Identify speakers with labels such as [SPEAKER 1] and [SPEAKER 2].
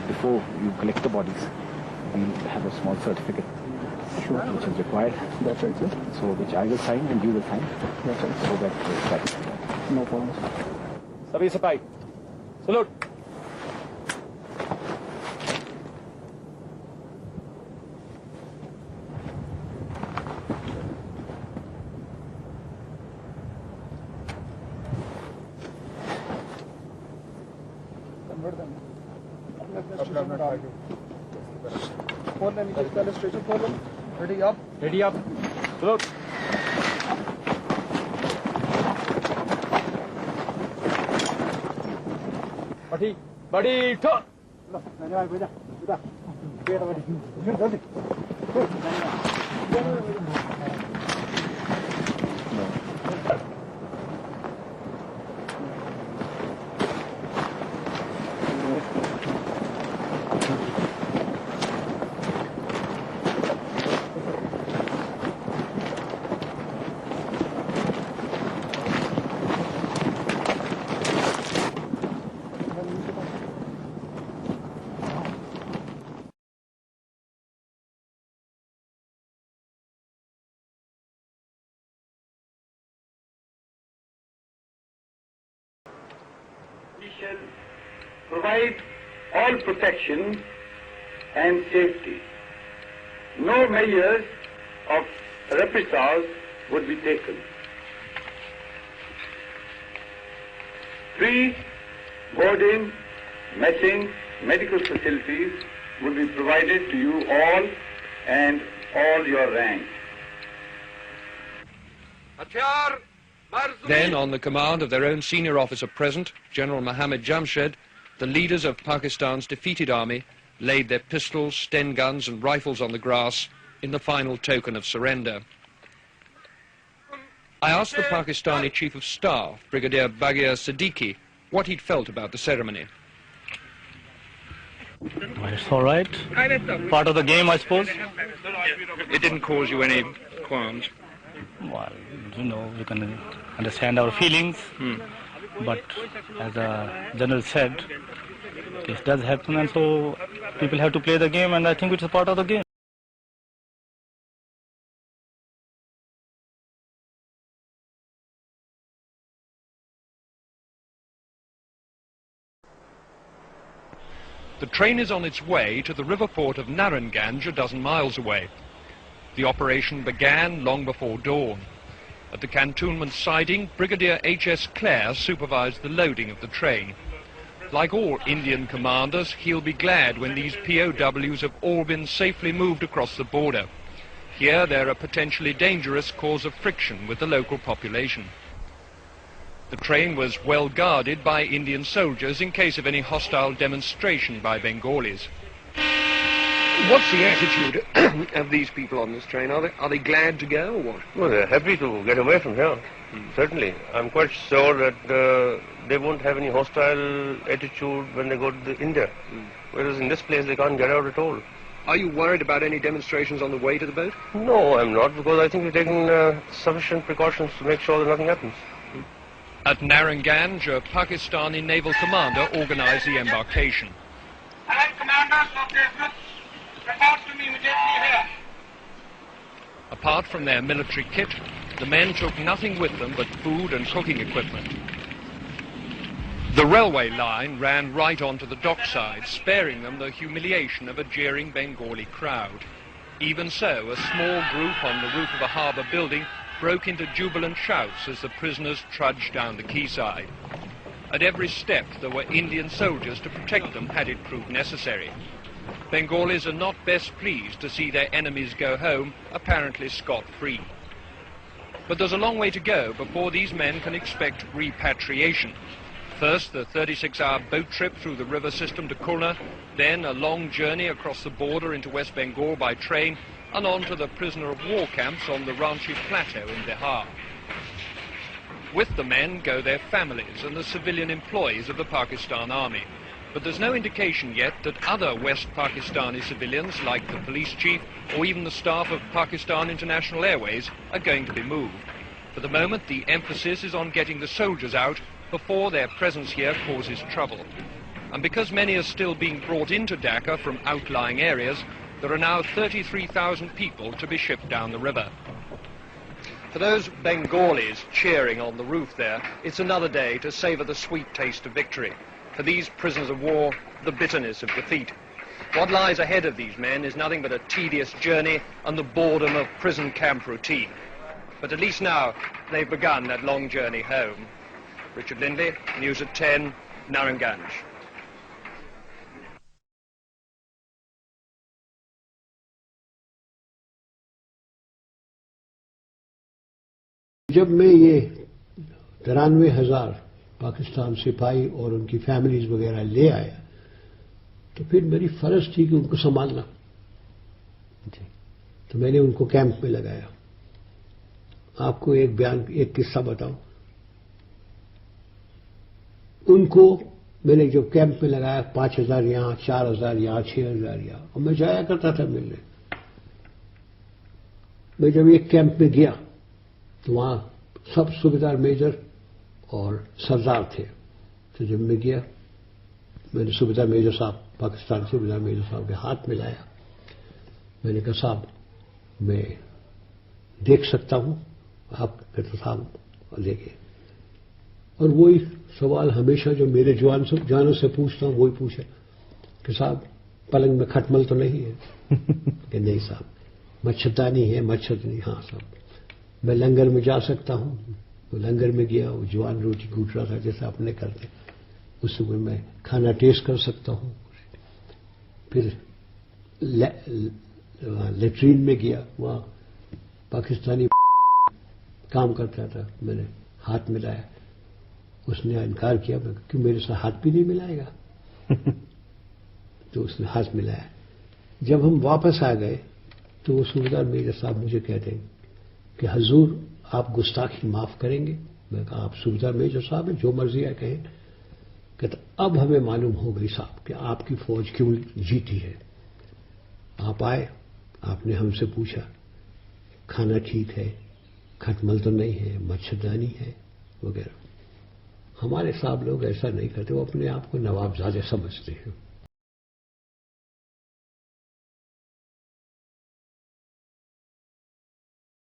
[SPEAKER 1] Before you collect the bodies, we'll have a small certificate, which is required. That's right, sir. So which I will sign and you will sign. That's right. So that no problem. Sabhi Sapai. Salute.
[SPEAKER 2] Ready up.
[SPEAKER 1] Ready up. Salute. Body turn.
[SPEAKER 3] We shall provide all protection and safety. No measures of reprisals would be taken. Free boarding, messing, medical facilities would be provided to you all and all your ranks.
[SPEAKER 4] Then, on the command of their own senior officer present, General Mohammed Jamshed, the leaders of Pakistan's defeated army laid their pistols, Sten guns and rifles on the grass in the final token of surrender. I asked the Pakistani Chief of Staff, Brigadier Baghir Siddiqui, what he'd felt about the ceremony.
[SPEAKER 5] It's all right. Part of the game, I suppose.
[SPEAKER 4] It didn't cause you any qualms?
[SPEAKER 5] Well, you can understand our feelings, but as the General said, this does happen, and so people have to play the game, and I think it's a part of the game.
[SPEAKER 4] The train is on its way to the river port of Naranganj, a dozen miles away. The operation began long before dawn. At the cantonment siding, Brigadier H.S. Clare supervised the loading of the train. Like all Indian commanders, he'll be glad when these POWs have all been safely moved across the border. Here they're a potentially dangerous cause of friction with the local population. The train was well guarded by Indian soldiers in case of any hostile demonstration by Bengalis. What's the attitude of these people on this train? Are they glad to go or what?
[SPEAKER 6] Well, they're happy to get away from here, certainly. I'm quite sure that they won't have any hostile attitude when they go to India, whereas in this place they can't get out at all.
[SPEAKER 4] Are you worried about any demonstrations on the way to the boat?
[SPEAKER 6] No, I'm not, because I think we've taken sufficient precautions to make sure that nothing happens.
[SPEAKER 4] At Naranganj, a Pakistani naval commander organized the embarkation.
[SPEAKER 3] All commanders of the groups, report to me immediately here.
[SPEAKER 4] Apart from their military kit, the men took nothing with them but food and cooking equipment. The railway line ran right onto the dockside, sparing them the humiliation of a jeering Bengali crowd. Even so, a small group on the roof of a harbour building broke into jubilant shouts as the prisoners trudged down the quayside. At every step there were Indian soldiers to protect them had it proved necessary. Bengalis are not best pleased to see their enemies go home apparently scot-free. But there's a long way to go before these men can expect repatriation. First, the 36-hour boat trip through the river system to Khulna, then a long journey across the border into West Bengal by train, and on to the prisoner of war camps on the Ranchi Plateau in Bihar. With the men go their families and the civilian employees of the Pakistan Army. But there's no indication yet that other West Pakistani civilians, like the police chief or even the staff of Pakistan International Airways, are going to be moved. For the moment, the emphasis is on getting the soldiers out before their presence here causes trouble. And because many are still being brought into Dhaka from outlying areas, there are now 33,000 people to be shipped down the river. For those Bengalis cheering on the roof there, it's another day to savour the sweet taste of victory. For these prisoners of war, the bitterness of defeat. What lies ahead of these men is nothing but a tedious journey and the boredom of prison camp routine. But at least now, they've begun that long journey home. Richard Lindley, News at 10, Naranganj.
[SPEAKER 7] जब मैं ये 93,000 पाकिस्तान सिपाही और उनकी families वगैरह ले आया तो फिर मेरी फर्ज थी कि उनको संभालना। तो मैंने उनको कैंप में लगाया। आपको एक किस्सा बताऊं। उनको मैंने जो कैंप में लगाया 5,000 यहां, 4,000 यहां, 6,000 यहां, और मैं जाया करता था मिलने। मैं जब एक कैंप में गया तो वहां सब सूबेदार मेजर और सरदार थे। तो जब मैं गया मैंने सूबेदार मेजर साहब, पाकिस्तान सूबेदार मेजर साहब के हाथ मिलाया। मैंने कहा साहब मैं देख सकता हूं? आप कहते साहब देखिए। और वही सवाल हमेशा जो मेरे जवानों से पूछता हूं वही पूछा कि साहब पलंग में खटमल तो नहीं है? कि नहीं साहब। मच्छरदानी है? मच्छरदानी हाँ साहब। मैं लंगर में जा सकता हूं? तो लंगर में गया। वो जवान रोटी कूट रहा था जैसे अपने करते। उस समय मैं खाना टेस्ट कर सकता हूं। फिर लेट्रीन में गया। वहां पाकिस्तानी काम करता था। मैंने हाथ मिलाया। उसने इनकार किया कि मेरे साथ हाथ भी नहीं मिलाएगा। तो उसने हाथ मिलाया। जब हम वापस आ गए तो वो सूबेदार मेजर साहब मुझे कहते हैं कि हजूर आप गुस्ताखी माफ करेंगे? मैं कहा आप सूबेदार मेजर साहब हैं, जो मर्जी है कहें। कहते अब हमें मालूम हो गई साहब कि आपकी फौज क्यों जीती है। आप आए, आपने हमसे पूछा खाना ठीक है, खटमल तो नहीं है, मच्छरदानी है वगैरह। हमारे साहब लोग ऐसा नहीं करते। वो अपने आप को नवाबजादे समझते हैं।